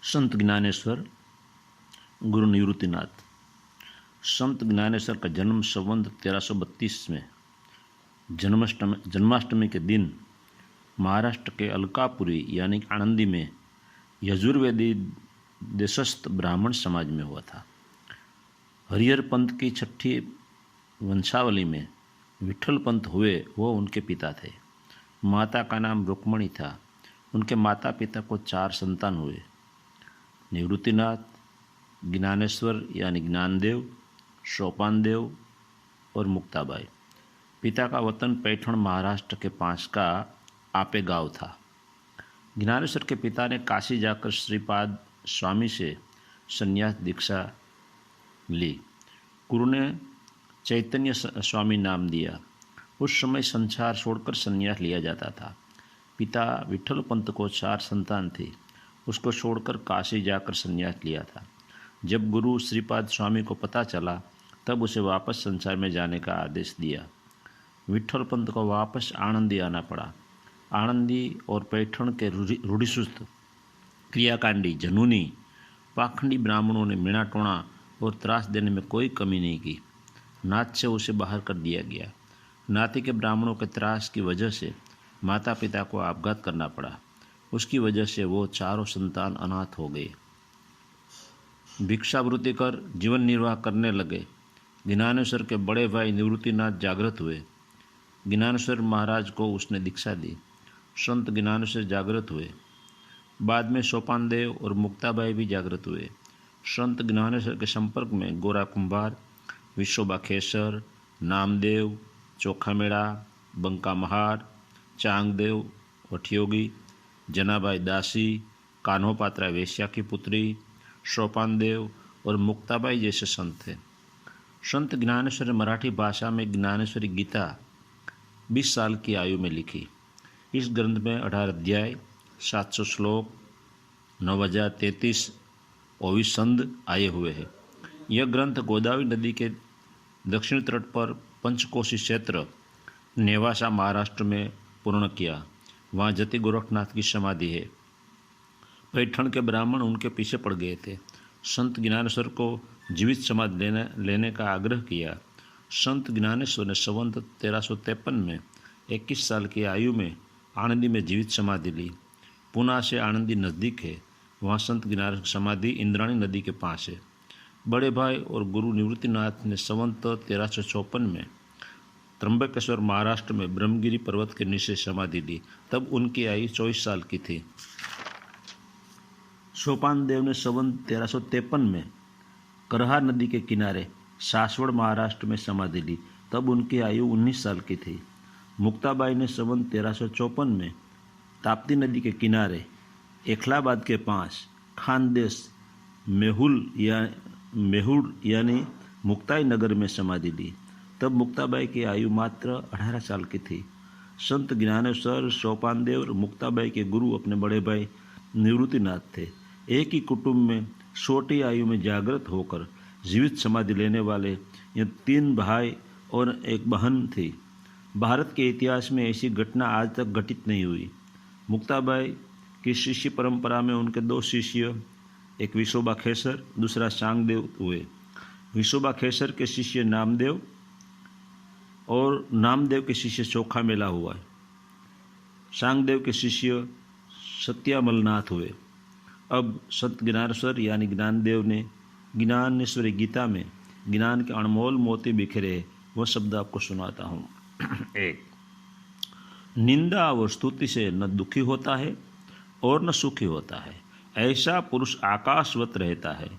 संत ज्ञानेश्वर गुरु निवृत्तिनाथ। संत ज्ञानेश्वर का जन्म संवत 1332 में जन्माष्टमी के दिन महाराष्ट्र के अलकापुरी यानी आनंदी में यजुर्वेदी देशस्थ ब्राह्मण समाज में हुआ था। हरिहर पंथ की छठी वंशावली में विठल पंथ हुए, वो उनके पिता थे। माता का नाम रुक्मणी था। उनके माता पिता को 4 संतान हुए, निवृत्तिनाथ, ज्ञानेश्वर यानी ज्ञानदेव, सोपानदेव और मुक्ताबाई। पिता का वतन पैठण महाराष्ट्र के पास का आपे गांव था। ज्ञानेश्वर के पिता ने काशी जाकर श्रीपाद स्वामी से संन्यास दीक्षा ली। गुरु ने चैतन्य स्वामी नाम दिया। उस समय संसार छोड़कर संन्यास लिया जाता था। पिता विठल पंत को 4 संतान थी, उसको छोड़कर काशी जाकर संन्यास लिया था। जब गुरु श्रीपाद स्वामी को पता चला तब उसे वापस संसार में जाने का आदेश दिया। विठल पंत को वापस आनंदी आना पड़ा। आनंदी और पैठण के रूढ़िचुस्त, क्रियाकांडी, जनूनी, पाखंडी ब्राह्मणों ने मीणाटोणा और त्रास देने में कोई कमी नहीं की। नात से उसे बाहर कर दिया गया। नाती के ब्राह्मणों के त्रास की वजह से माता पिता को आपघात करना पड़ा। उसकी वजह से वो 4 संतान अनाथ हो गए। भिक्षावृत्ति कर जीवन निर्वाह करने लगे। ज्ञानेश्वर के बड़े भाई निवृत्तिनाथ जागृत हुए। ज्ञानेश्वर महाराज को उसने दीक्षा दी। संत ज्ञानेश्वर जागृत हुए। बाद में सोपानदेव और मुक्ताबाई भी जागृत हुए। संत ज्ञानेश्वर के संपर्क में गोरा कुंभार, विश्वबा खेसर, नामदेव, चोखामेड़ा, बंका महार, चांगदेव, वठियोगी, जनाबाई दासी, कान्होपात्रा वेश्या की पुत्री, सोपानदेव और मुक्ताबाई जैसे संत थे। संत ज्ञानेश्वर ने मराठी भाषा में ज्ञानेश्वरी गीता 20 साल की आयु में लिखी। इस ग्रंथ में 18 अध्याय, 700 श्लोक, 9033 ओविसंध आए हुए हैं। यह ग्रंथ गोदावरी नदी के दक्षिण तट पर पंचकोशी क्षेत्र नेवासा महाराष्ट्र में पूर्ण किया। वहाँ जति गोरखनाथ की समाधि है। पैठण के ब्राह्मण उनके पीछे पड़ गए थे। संत ज्ञानेश्वर को जीवित समाधि लेने का आग्रह किया। संत ज्ञानेश्वर ने संवत 1353 में 21 साल की आयु में आनंदी में जीवित समाधि ली। पुणे से आनंदी नज़दीक है। वहाँ संत ज्ञानेश्वर की समाधि इंद्राणी नदी के पास है। बड़े भाई और गुरु निवृत्तिनाथ ने संवत 1354 में त्र्यंबकेश्वर महाराष्ट्र में ब्रह्मगिरी पर्वत के नीचे समाधि ली। तब उनकी आयु 24 साल की थी। सोपानदेव ने संवत 1353 में करहा नदी के किनारे सासवड़ महाराष्ट्र में समाधि ली। तब उनकी आयु 19 साल की थी। मुक्ताबाई ने संवत 1354 में ताप्ती नदी के किनारे एखलाबाद के पास खानदेश मेहुल यानी मुक्ताई नगर में समाधि ली। तब मुक्ताबाई की आयु मात्र 18 साल की थी। संत ज्ञानेश्वर, सोपानदेव और मुक्ताबाई के गुरु अपने बड़े भाई निवृत्तिनाथ थे। एक ही कुटुंब में छोटी आयु में जागृत होकर जीवित समाधि लेने वाले ये 3 भाई और एक बहन थी। भारत के इतिहास में ऐसी घटना आज तक घटित नहीं हुई। मुक्ताबाई की शिष्य परंपरा में उनके 2 शिष्य, एक विश्वबा खेसर, दूसरा चांगदेव हुए। विश्वबा खेसर के शिष्य नामदेव और नामदेव के शिष्य चोखामेला हुआ। चांगदेव के शिष्य सत्यामलनाथ हुए। अब संत ज्ञानेश्वर यानी ज्ञानदेव ने ज्ञानेश्वरी गीता में ज्ञान के अनमोल मोती बिखरे, वह शब्द आपको सुनाता हूँ। 1. निंदा और स्तुति से न दुखी होता है और न सुखी होता है। ऐसा पुरुष आकाशवत रहता है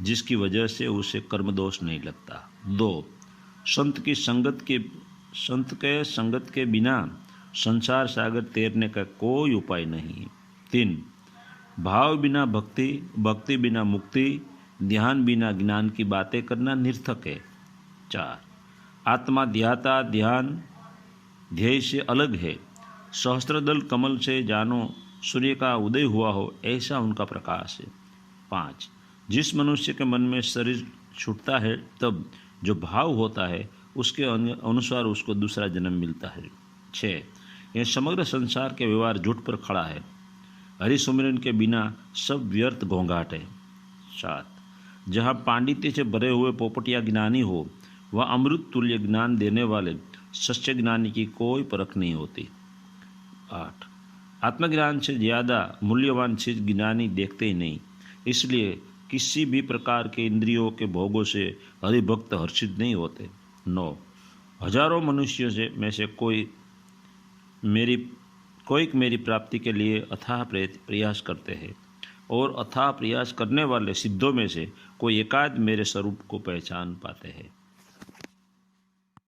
जिसकी वजह से उसे कर्मदोष नहीं लगता। 2. संत के संगत के बिना संसार सागर तैरने का कोई उपाय नहीं। 3. भाव बिना भक्ति, भक्ति बिना मुक्ति, ध्यान बिना ज्ञान की बातें करना निर्थक है। 4. आत्मा ध्याता ध्यान ध्येय से अलग है। सहस्त्रदल कमल से जानो सूर्य का उदय हुआ हो, ऐसा उनका प्रकाश है। 5. जिस मनुष्य के मन में शरीर छूटता है तब जो भाव होता है उसके अनुसार उसको दूसरा जन्म मिलता है। 6. यह समग्र संसार के व्यवहार झूठ पर खड़ा है। हरि सुमिरन के बिना सब व्यर्थ घोंघाट है। 7, जहाँ पांडित्य से भरे हुए पोपटिया ज्ञानी हो, वह अमृत तुल्य ज्ञान देने वाले सच्चे ज्ञानी की कोई परख नहीं होती। 8, आत्मज्ञान से ज़्यादा मूल्यवान चीज ज्ञानी देखते ही नहीं, इसलिए किसी भी प्रकार के इंद्रियों के भोगों से हरिभक्त हर्षित नहीं होते। 9, हजारों मनुष्यों में से कोई मेरी प्राप्ति के लिए अथाह प्रयास करते हैं, और अथाह प्रयास करने वाले सिद्धों में से कोई एकाध मेरे स्वरूप को पहचान पाते हैं।